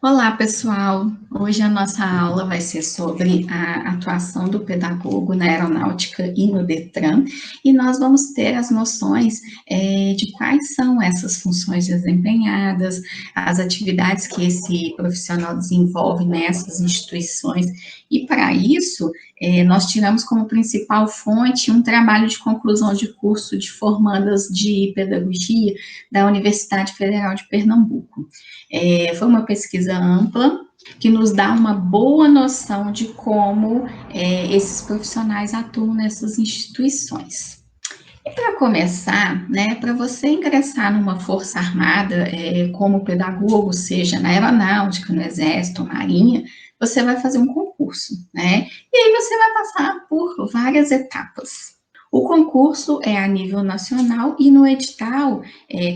Olá, pessoal! Hoje a nossa aula vai ser sobre a atuação do pedagogo na aeronáutica e no Detran, e nós vamos ter as noções de quais são essas funções desempenhadas, as atividades que esse profissional desenvolve nessas instituições, e para isso, nós tiramos como principal fonte um trabalho de conclusão de curso de formandas de pedagogia da Universidade Federal de Pernambuco. Foi uma pesquisa ampla, que nos dá uma boa noção de como esses profissionais atuam nessas instituições. E para começar, né, para você ingressar numa força armada como pedagogo, seja na aeronáutica, no exército, marinha, você vai fazer um concurso, né? E aí você vai passar por várias etapas. O concurso é a nível nacional e no edital,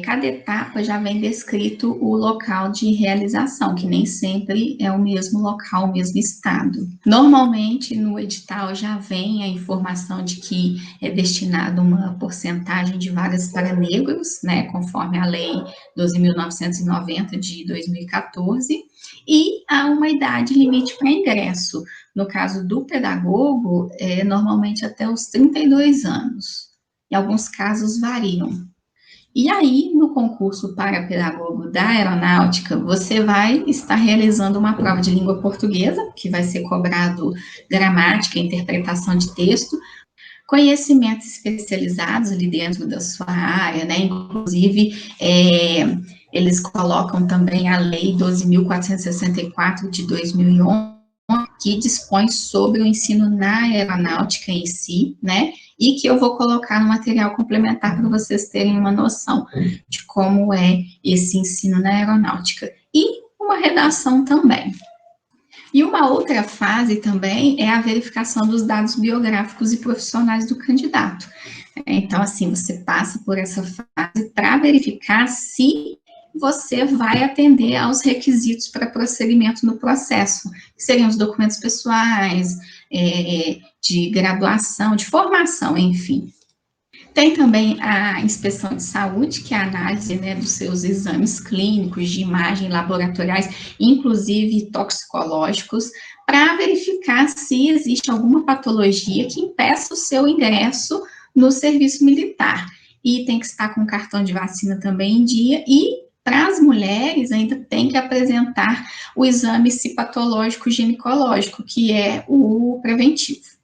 cada etapa já vem descrito o local de realização, que nem sempre é o mesmo local, o mesmo estado. Normalmente, no edital já vem a informação de que é destinado uma porcentagem de vagas para negros, né, conforme a Lei 12.990 de 2014, e há uma idade limite para ingresso. No caso do pedagogo, normalmente até os 32 anos. Em alguns casos variam. E aí, no concurso para pedagogo da aeronáutica, você vai estar realizando uma prova de língua portuguesa, que vai ser cobrado gramática, interpretação de texto, conhecimentos especializados ali dentro da sua área, né? Inclusive, eles colocam também a Lei 12.464 de 2011, que dispõe sobre o ensino na aeronáutica em si, né? E que eu vou colocar no material complementar para vocês terem uma noção de como é esse ensino na aeronáutica. E uma redação também. E uma outra fase também é a verificação dos dados biográficos e profissionais do candidato. Então, assim, você passa por essa fase para verificar se você vai atender aos requisitos para prosseguimento no processo, que seriam os documentos pessoais, de graduação, de formação, enfim. Tem também a inspeção de saúde, que é a análise, né, dos seus exames clínicos, de imagem, laboratoriais, inclusive toxicológicos, para verificar se existe alguma patologia que impeça o seu ingresso no serviço militar. E tem que estar com cartão de vacina também em dia, e para as mulheres ainda tem que apresentar o exame citopatológico ginecológico, que é o preventivo.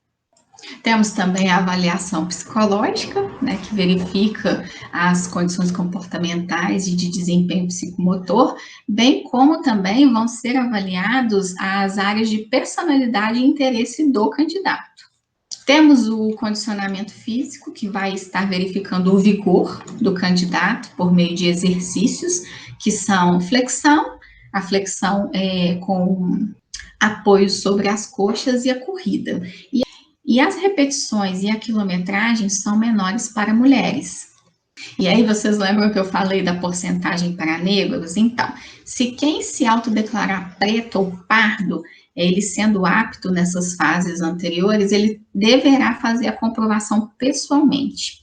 Temos também a avaliação psicológica, né, que verifica as condições comportamentais e de desempenho psicomotor, bem como também vão ser avaliados as áreas de personalidade e interesse do candidato. Temos o condicionamento físico, que vai estar verificando o vigor do candidato por meio de exercícios, que são flexão, a flexão com apoio sobre as coxas e a corrida. E as repetições e a quilometragem são menores para mulheres. E aí, vocês lembram que eu falei da porcentagem para negros? Então, se quem se autodeclarar preto ou pardo, ele sendo apto nessas fases anteriores, ele deverá fazer a comprovação pessoalmente.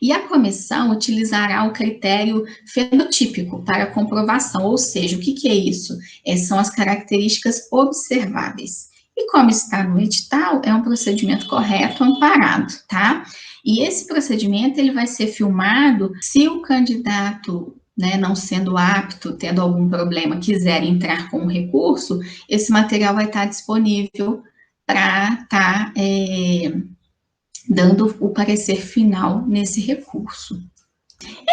E a comissão utilizará o critério fenotípico para a comprovação, ou seja, o que é isso? São as características observáveis. E como está no edital, é um procedimento correto, amparado, tá? E esse procedimento, ele vai ser filmado se o candidato, né, não sendo apto, tendo algum problema, quiser entrar com um recurso, esse material vai estar disponível para estar dando o parecer final nesse recurso.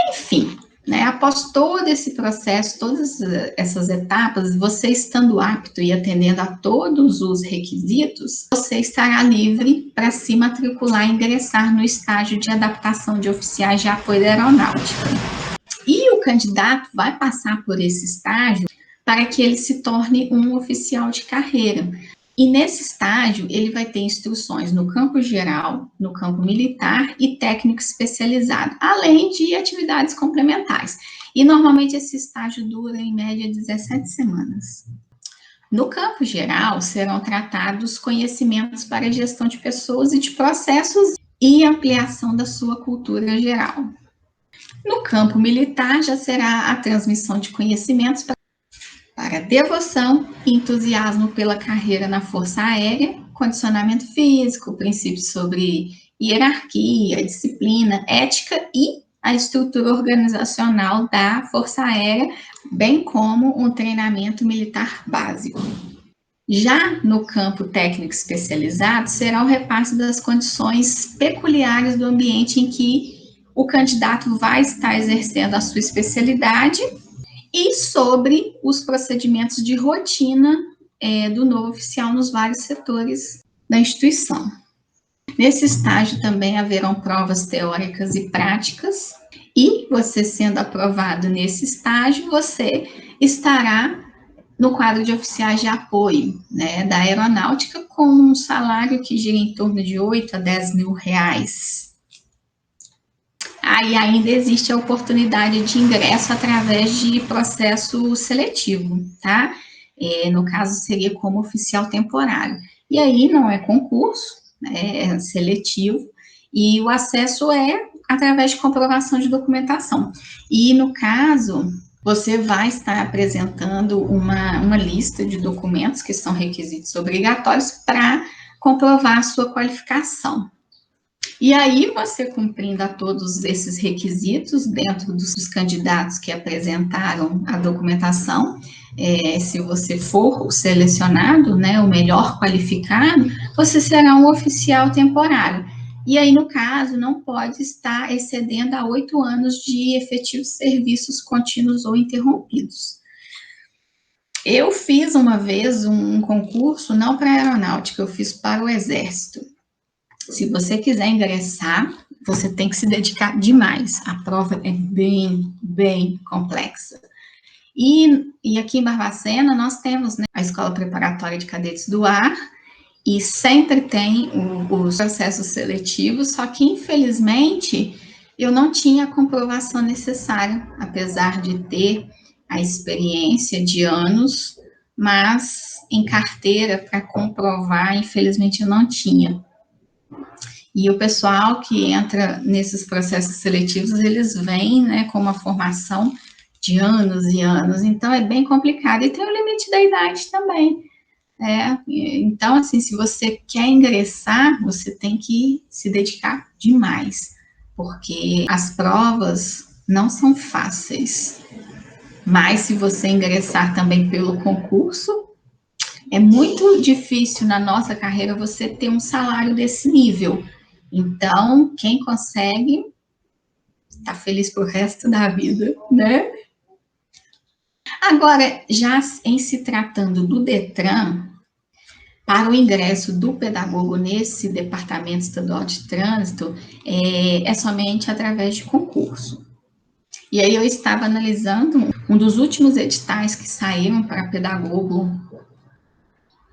Enfim, né, após todo esse processo, todas essas etapas, você estando apto e atendendo a todos os requisitos, você estará livre para se matricular e ingressar no estágio de adaptação de oficiais de apoio da aeronáutica. E o candidato vai passar por esse estágio para que ele se torne um oficial de carreira. E nesse estágio, ele vai ter instruções no campo geral, no campo militar e técnico especializado, além de atividades complementares. E normalmente esse estágio dura em média 17 semanas. No campo geral, serão tratados conhecimentos para gestão de pessoas e de processos e ampliação da sua cultura geral. No campo militar, já será a transmissão de conhecimentos para Agora, devoção e entusiasmo pela carreira na Força Aérea, condicionamento físico, princípios sobre hierarquia, disciplina, ética e a estrutura organizacional da Força Aérea, bem como um treinamento militar básico. Já no campo técnico especializado, será o repasse das condições peculiares do ambiente em que o candidato vai estar exercendo a sua especialidade e sobre os procedimentos de rotina do novo oficial nos vários setores da instituição. Nesse estágio também haverão provas teóricas e práticas, e você sendo aprovado nesse estágio, você estará no quadro de oficiais de apoio, né, da aeronáutica, com um salário que gira em torno de 8 a 10 mil reais. Aí ainda existe a oportunidade de ingresso através de processo seletivo, tá? No caso, seria como oficial temporário. E aí não é concurso, é seletivo, e o acesso é através de comprovação de documentação. E no caso, você vai estar apresentando uma lista de documentos que são requisitos obrigatórios para comprovar a sua qualificação. E aí, você cumprindo a todos esses requisitos dentro dos candidatos que apresentaram a documentação, se você for selecionado, né, o melhor qualificado, você será um oficial temporário. E aí, no caso, não pode estar excedendo a 8 anos de efetivos serviços contínuos ou interrompidos. Eu fiz uma vez um concurso, não para a aeronáutica, eu fiz para o Exército. Se você quiser ingressar, você tem que se dedicar demais. A prova é bem complexa. E aqui em Barbacena, nós temos, né, a Escola Preparatória de Cadetes do Ar, e sempre tem os processos seletivos, só que, infelizmente, eu não tinha a comprovação necessária, apesar de ter a experiência de anos, mas em carteira, para comprovar, infelizmente, eu não tinha. E o pessoal que entra nesses processos seletivos, eles vêm, né, com uma formação de anos e anos, então é bem complicado, e tem o limite da idade também, então, assim, se você quer ingressar, você tem que se dedicar demais, porque as provas não são fáceis, mas se você ingressar também pelo concurso, é muito difícil na nossa carreira você ter um salário desse nível. Então, quem consegue, tá feliz pro resto da vida, né? Agora, já em se tratando do DETRAN, para o ingresso do pedagogo nesse Departamento Estadual de Trânsito, é somente através de concurso. E aí eu estava analisando um dos últimos editais que saíram para pedagogo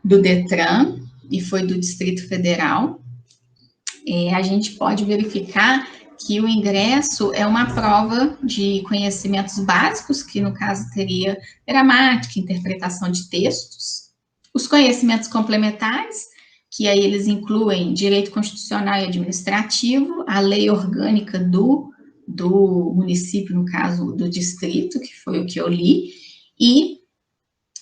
do DETRAN, e foi do Distrito Federal. A gente pode verificar que o ingresso é uma prova de conhecimentos básicos, que no caso teria gramática, interpretação de textos, os conhecimentos complementares, que aí eles incluem direito constitucional e administrativo, a lei orgânica do município, no caso do distrito, que foi o que eu li, e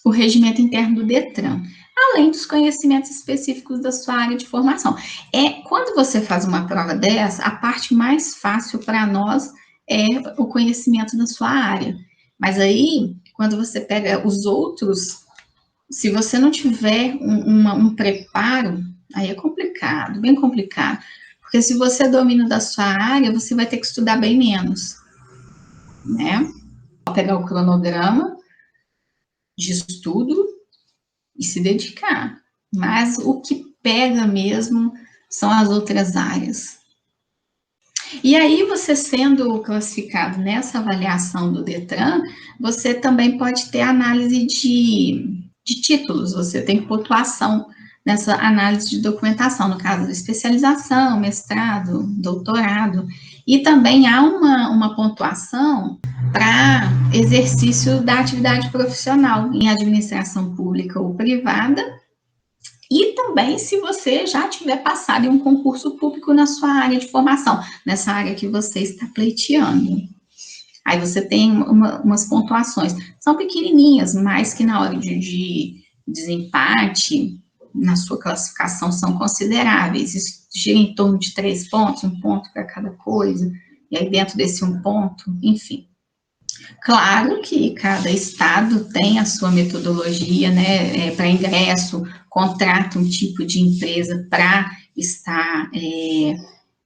o regimento interno do DETRAN, além dos conhecimentos específicos da sua área de formação. Quando você faz uma prova dessa, a parte mais fácil para nós é o conhecimento da sua área. Mas aí, quando você pega os outros, se você não tiver um preparo, aí é complicado, bem complicado. Porque se você domina da sua área, você vai ter que estudar bem menos, né? Vou pegar o cronograma de estudo e se dedicar. Mas o que pega mesmo são as outras áreas. E aí, você sendo classificado nessa avaliação do DETRAN, você também pode ter análise de títulos, você tem pontuação nessa análise de documentação, no caso de especialização, mestrado, doutorado, e também há uma pontuação para exercício da atividade profissional em administração pública ou privada, e também se você já tiver passado em um concurso público na sua área de formação, nessa área que você está pleiteando. Aí você tem umas pontuações, são pequenininhas, mas que na hora de desempate, na sua classificação, são consideráveis. Isso gira em torno de 3 pontos, 1 ponto para cada coisa, e aí dentro desse 1 ponto, enfim. Claro que cada estado tem a sua metodologia, né, para ingresso, contrata um tipo de empresa para estar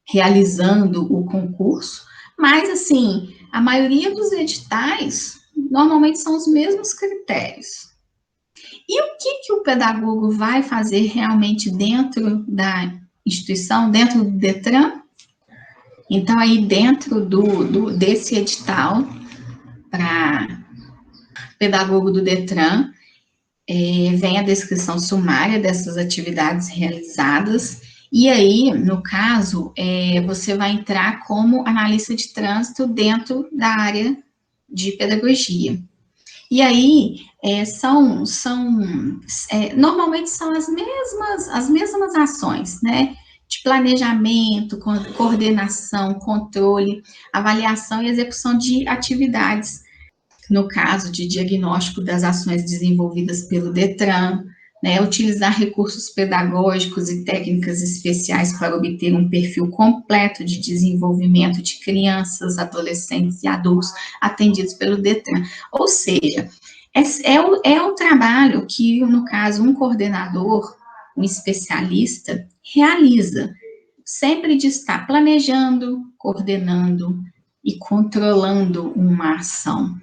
realizando o concurso, mas, assim, a maioria dos editais, normalmente são os mesmos critérios. E o que o pedagogo vai fazer realmente dentro da instituição, dentro do Detran? Então, aí dentro desse edital, para pedagogo do Detran, vem a descrição sumária dessas atividades realizadas, e aí, no caso, você vai entrar como analista de trânsito dentro da área de pedagogia. E aí, normalmente são as mesmas ações, né? De planejamento, coordenação, controle, avaliação e execução de atividades, no caso de diagnóstico das ações desenvolvidas pelo Detran, né, utilizar recursos pedagógicos e técnicas especiais para obter um perfil completo de desenvolvimento de crianças, adolescentes e adultos atendidos pelo Detran. Ou seja, é um trabalho que, no caso, um coordenador, um especialista, realiza, sempre de estar planejando, coordenando e controlando uma ação.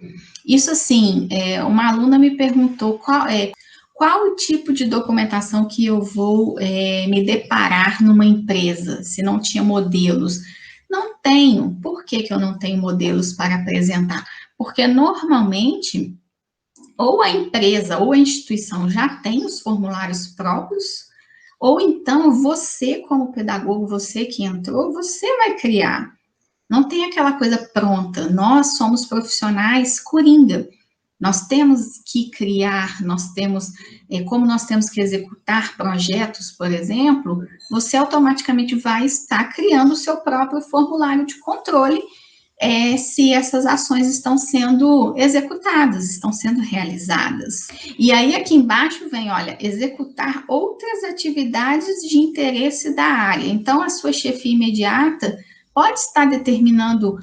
Isso, assim, uma aluna me perguntou qual o tipo de documentação que eu vou me deparar numa empresa, se não tinha modelos. Não tenho. Por que eu não tenho modelos para apresentar? Porque, normalmente, ou a empresa ou a instituição já tem os formulários próprios, ou então você, como pedagogo, você que entrou, você vai criar. Não tem aquela coisa pronta. Nós somos profissionais coringa. Nós temos que criar, como nós temos que executar projetos, por exemplo, você automaticamente vai estar criando o seu próprio formulário de controle, se essas ações estão sendo executadas, estão sendo realizadas. E aí, aqui embaixo vem, olha, executar outras atividades de interesse da área. Então, a sua chefia imediata pode estar determinando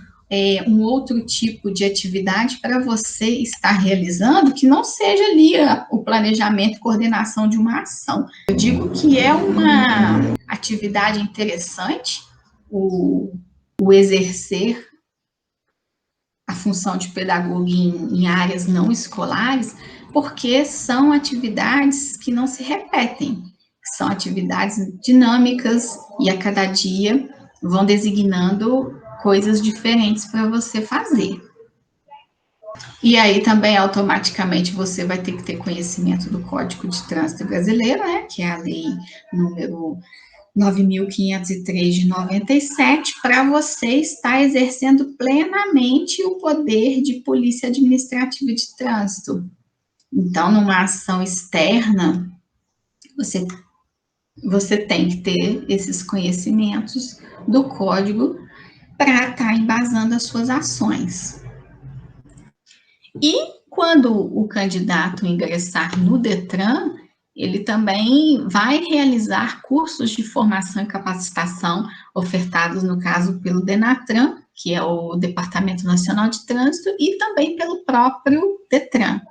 um outro tipo de atividade para você estar realizando, que não seja ali o planejamento e coordenação de uma ação. Eu digo que é uma atividade interessante, o exercer a função de pedagogo em áreas não escolares, porque são atividades que não se repetem, são atividades dinâmicas e a cada dia vão designando coisas diferentes para você fazer. E aí também automaticamente você vai ter que ter conhecimento do Código de Trânsito Brasileiro, né, que é a lei número 9.503 de 97, para você estar exercendo plenamente o poder de polícia administrativa de trânsito. Então, numa ação externa, você tem que ter esses conhecimentos do código para estar embasando as suas ações. E quando o candidato ingressar no Detran, ele também vai realizar cursos de formação e capacitação ofertados, no caso, pelo DENATRAN, que é o Departamento Nacional de Trânsito, e também pelo próprio Detran.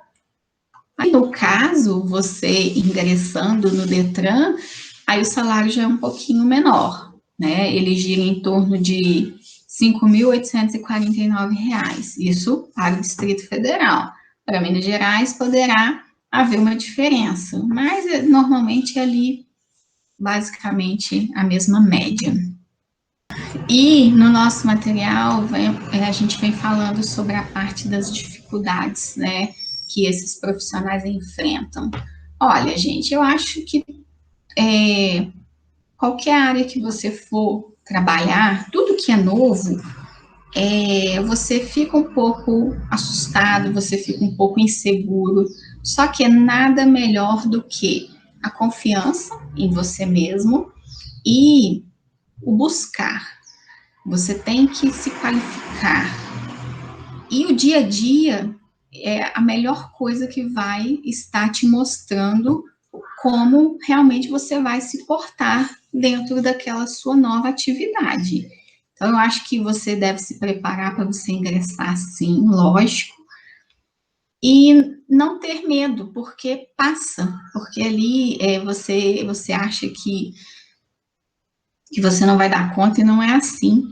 Aí, no caso, você ingressando no Detran, aí o salário já é um pouquinho menor, né? Ele gira em torno de R$ 5.849, isso para o Distrito Federal. Para Minas Gerais poderá haver uma diferença, mas normalmente é ali, basicamente, a mesma média. E no nosso material, a gente vem falando sobre a parte das dificuldades, né, que esses profissionais enfrentam. Olha, gente, eu acho que qualquer área que você for trabalhar, tudo que é novo, você fica um pouco assustado, você fica um pouco inseguro, só que é nada melhor do que a confiança em você mesmo e o buscar. Você tem que se qualificar, E o dia a dia é a melhor coisa que vai estar te mostrando como realmente você vai se portar dentro daquela sua nova atividade. Então, eu acho que você deve se preparar para você ingressar, sim, lógico, e não ter medo, porque passa, porque ali você acha que você não vai dar conta e não é assim.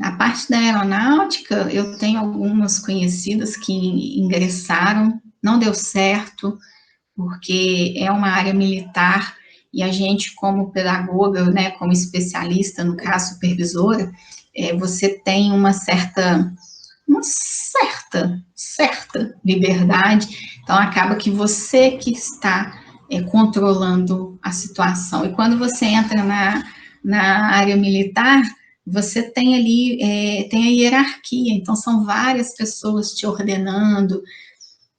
A parte da aeronáutica, eu tenho algumas conhecidas que ingressaram, não deu certo, porque é uma área militar e a gente, como pedagoga, né, como especialista, no caso, supervisora, você tem uma certa liberdade, então acaba que você que está controlando a situação. E quando você entra na área militar, você tem ali, tem a hierarquia, então são várias pessoas te ordenando,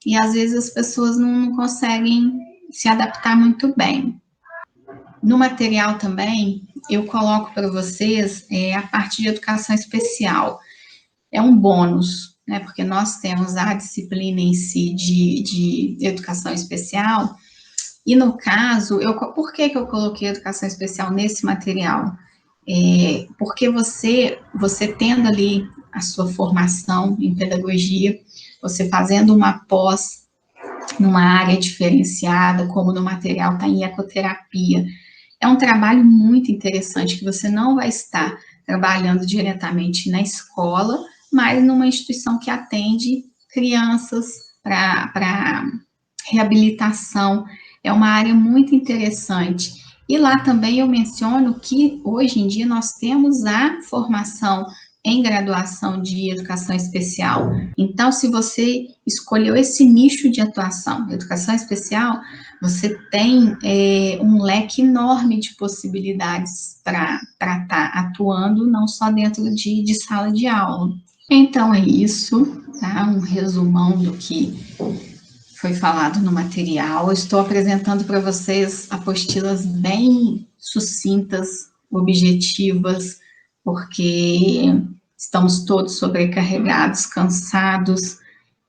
e às vezes as pessoas não conseguem se adaptar muito bem. No material também, eu coloco para vocês a parte de educação especial. É um bônus, né? Porque nós temos a disciplina em si de educação especial, e no caso, por que eu coloquei educação especial nesse material? Porque você tendo ali a sua formação em pedagogia, você fazendo uma pós numa área diferenciada, como no material está em ecoterapia, é um trabalho muito interessante que você não vai estar trabalhando diretamente na escola, mas numa instituição que atende crianças para reabilitação. É uma área muito interessante. E lá também eu menciono que hoje em dia nós temos a formação em graduação de educação especial. Então, se você escolheu esse nicho de atuação, educação especial, você tem um leque enorme de possibilidades para estar atuando, não só dentro de sala de aula. Então, é isso, tá? Um resumão do que foi falado no material. Eu estou apresentando para vocês apostilas bem sucintas, objetivas, porque estamos todos sobrecarregados, cansados.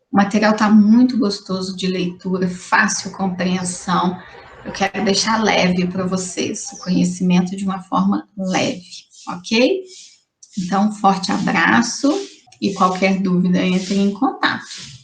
O material está muito gostoso de leitura, fácil compreensão. Eu quero deixar leve para vocês, o conhecimento de uma forma leve, ok? Então, um forte abraço e qualquer dúvida, entre em contato.